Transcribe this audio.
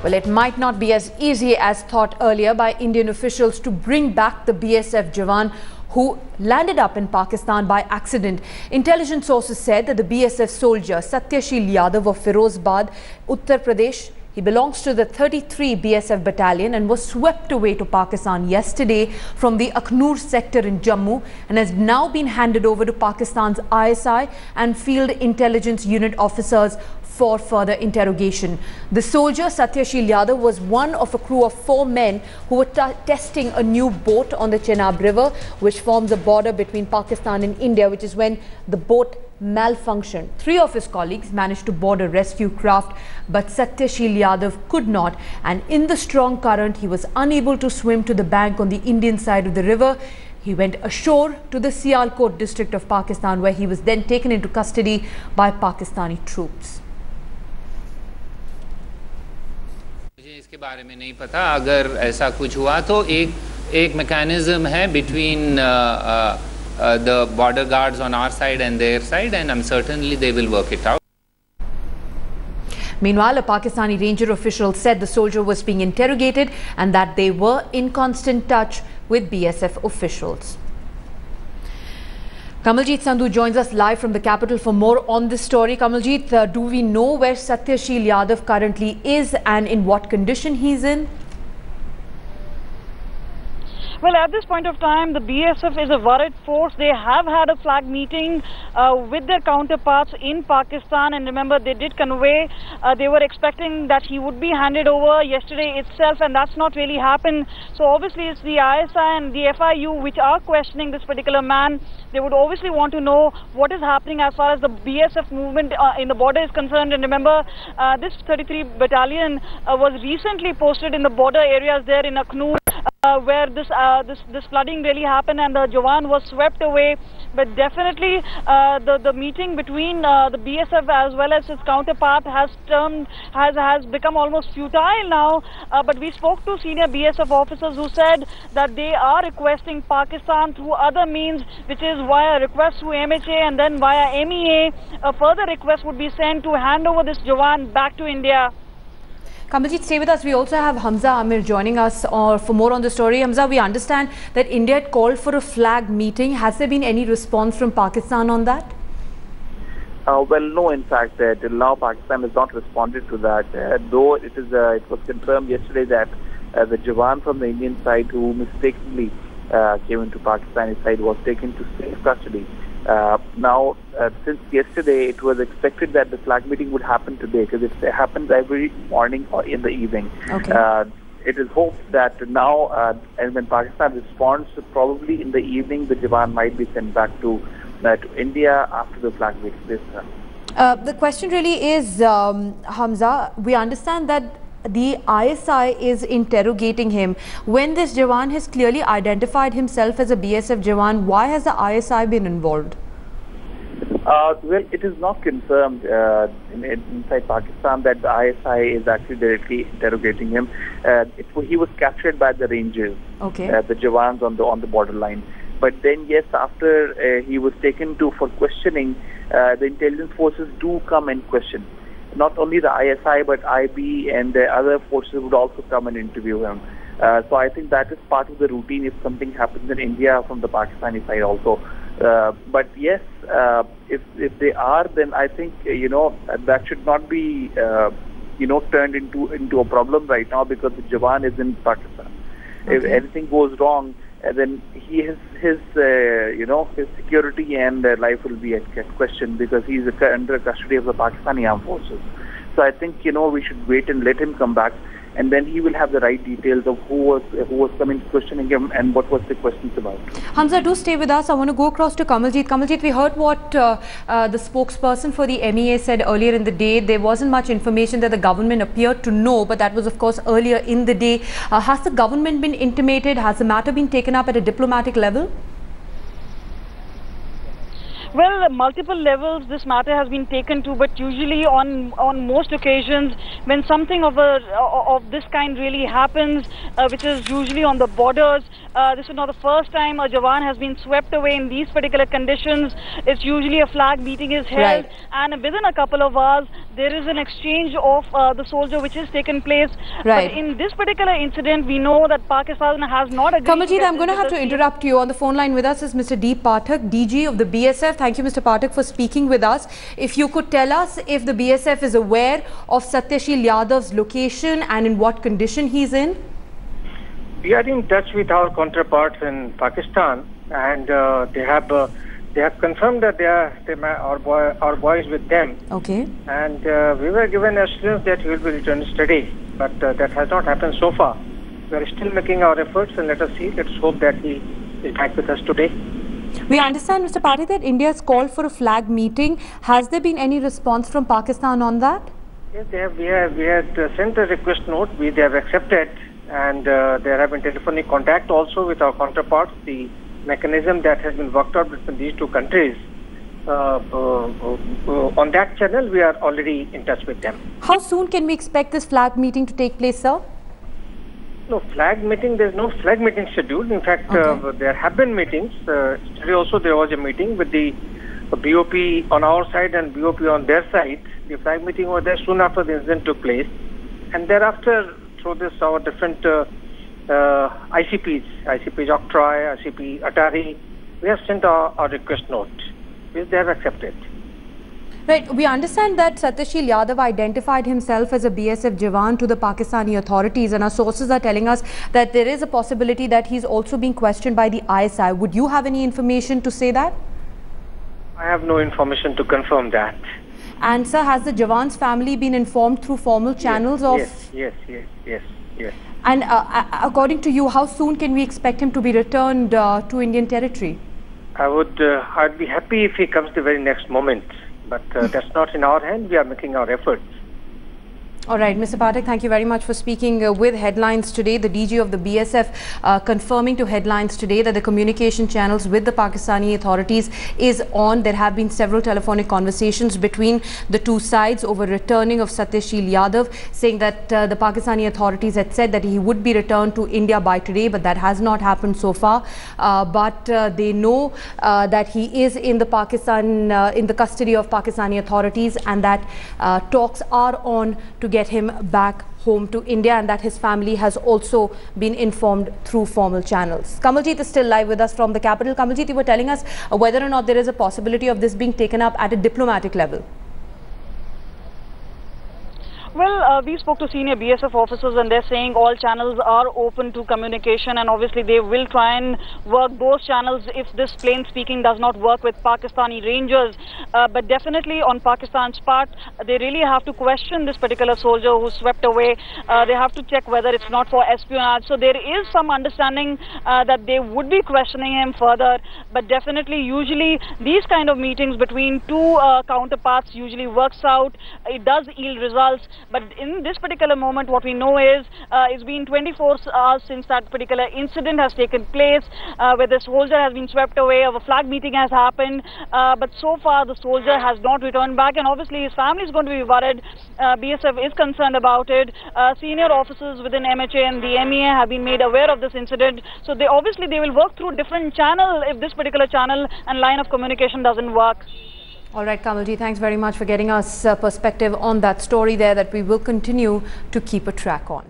Well, it might not be as easy as thought earlier by Indian officials to bring back the BSF Jawan who landed up in Pakistan by accident. Intelligence sources said that the BSF soldier Satyasheel Yadav of Firozabad, Uttar Pradesh, he belongs to the 33 BSF battalion and was swept away to Pakistan yesterday from the Aknoor sector in Jammu and has now been handed over to Pakistan's ISI and Field Intelligence Unit officers for further interrogation. The soldier Satyasheel Yadav was one of a crew of 4 men who were testing a new boat on the Chenab River, which forms a border between Pakistan and India, which is when the boat malfunctioned. 3 of his colleagues managed to board a rescue craft, but Satyasheel Yadav could not, and in the strong current he was unable to swim to the bank on the Indian side of the river. He went ashore to the Sialkot district of Pakistan, where he was then taken into custody by Pakistani troops. इसके बारे में नहीं पता. अगर ऐसा कुछ हुआ तो एक मैकेनिज्म है between the border guards on our side and their side, and certainly they will work it out. Meanwhile, a Pakistani ranger official said the soldier was being interrogated and that they were in constant touch with BSF officials. Kamaljeet Sandhu joins us live from the capital for more on this story. Kamaljeet, do we know where Satyasheel Yadav currently is and in what condition he's in? Well, at this point of time, the BSF is a worried force. They have had a flag meeting with their counterparts in Pakistan, and remember, they did convey, they were expecting that he would be handed over yesterday itself, and that's not really happened. So obviously it's the ISI and the FIU which are questioning this particular man. They would obviously want to know what is happening as far as the BSF movement in the border is concerned. And remember, this 33 battalion was recently posted in the border areas there in Aknoor, where this flooding really happened and the Jawan was swept away. But definitely the meeting between the BSF as well as its counterpart has become almost futile now. But we spoke to senior BSF officers who said that they are requesting Pakistan through other means, which is via request through MHA and then via MEA. A further request would be sent to hand over this Jawan back to India. Kamaljeet, stay with us. We also have Hamza Amir joining us for more on the story. Hamza, we understand that India had called for a flag meeting. Has there been any response from Pakistan on that? Well, no. In fact, till now Pakistan has not responded to that. Though it was confirmed yesterday that the Jawan from the Indian side who mistakenly came into Pakistani side was taken to safe custody. Now, since yesterday, it was expected that the flag meeting would happen today, because it happens every morning or in the evening. Okay. It is hoped that now, and when Pakistan responds, probably in the evening, the Jawan might be sent back to India after the flag meeting this time. The question really is, Hamza, we understand that the ISI is interrogating him. When this Jawan has clearly identified himself as a BSF Jawan, why has the ISI been involved? Well, it is not confirmed inside Pakistan that the ISI is actually directly interrogating him. He was captured by the Rangers, okay, the Jawans on the borderline. But then, yes, after he was taken for questioning, the intelligence forces do come and question. Not only the ISI, but IB and the other forces would also come and interview him. So I think that is part of the routine if something happens in India from the Pakistani side also. But yes, if they are, then I think that should not be turned into a problem right now, because the Jawan is in Pakistan. Okay. If anything goes wrong, then his security and life will be at question, because he is under custody of the Pakistani Armed Forces. So I think we should wait and let him come back, and then he will have the right details of who was coming questioning him and what was the questions about. Hamza, do stay with us. I want to go across to Kamaljeet. Kamaljeet, we heard what the spokesperson for the MEA said earlier in the day. There wasn't much information that the government appeared to know, but that was of course earlier in the day. Has the government been intimated? Has the matter been taken up at a diplomatic level? Well, at multiple levels this matter has been taken to, but usually on most occasions when something of this kind really happens, which is usually on the borders, This is not the first time a Jawan has been swept away in these particular conditions. It's usually a flag meeting is held, and within a couple of hours there is an exchange of the soldier which has taken place. But in this particular incident, we know that Pakistan has not agreed. Kamaljeet, I'm going to have to interrupt you. On the phone line with us is Mr. D. Pathak, DG of the BSF. Thank you, Mr. Pathak, for speaking with us. If you could tell us if the BSF is aware of Satyasheel Yadav's location and in what condition he's in. We are in touch with our counterparts in Pakistan, and they have confirmed that our boy is with them. Okay. And we were given assurance that he will be returned today, but that has not happened so far. We are still making our efforts, and let us see. Let's hope that he is back with us today. We understand, Mr. Pathak, that India has called for a flag meeting. Has there been any response from Pakistan on that? Yes, we had sent a request note. They have accepted, and there have been telephonic contact also with our counterparts. The mechanism that has been worked out between these two countries, on that channel we are already in touch with them. How soon can we expect this flag meeting to take place, sir? No flag meeting, there is no flag meeting scheduled. In fact, there have been meetings. Today also there was a meeting with the BOP on our side and BOP on their side. The flag meeting was there soon after the incident took place, and thereafter through this our different ICPs Octroy, ICP Atari, we have sent our request note, which they have accepted. Right, we understand that Satyasheel Yadav identified himself as a BSF Jawan to the Pakistani authorities, and our sources are telling us that there is a possibility that he's also being questioned by the ISI. Would you have any information to say that? I have no information to confirm that. And sir, has the Jawan's family been informed through formal channels of... Yes. And according to you, how soon can we expect him to be returned to Indian territory? I'd be happy if he comes the very next moment, but that's not in our hand. We are making our efforts. All right, Mr. Pathak, thank you very much for speaking with Headlines Today. The DG of the BSF confirming to Headlines Today that the communication channels with the Pakistani authorities is on. There have been several telephonic conversations between the two sides over returning of Satyasheel Yadav, saying that the Pakistani authorities had said that he would be returned to India by today, but that has not happened so far. But they know that he is in the custody of Pakistani authorities, and that talks are on to get him back home to India, and that his family has also been informed through formal channels. Kamaljeet is still live with us from the capital. Kamaljeet, you were telling us whether or not there is a possibility of this being taken up at a diplomatic level. Well, we spoke to senior BSF officers, and they're saying all channels are open to communication, and obviously they will try and work those channels if this plain speaking does not work with Pakistani Rangers. But definitely on Pakistan's part, they really have to question this particular soldier who swept away. They have to check whether it's not for espionage. So there is some understanding that they would be questioning him further. But definitely, usually these kind of meetings between two counterparts usually works out. It does yield results. But in this particular moment, what we know is it's been 24 hours since that particular incident has taken place, where the soldier has been swept away, a flag meeting has happened, but so far the soldier has not returned back, and obviously his family is going to be worried. BSF is concerned about it. Senior officers within MHA and the MEA have been made aware of this incident, so they will work through different channel if this particular channel and line of communication doesn't work. All right, Kamalji, thanks very much for getting us perspective on that story there that we will continue to keep a track on.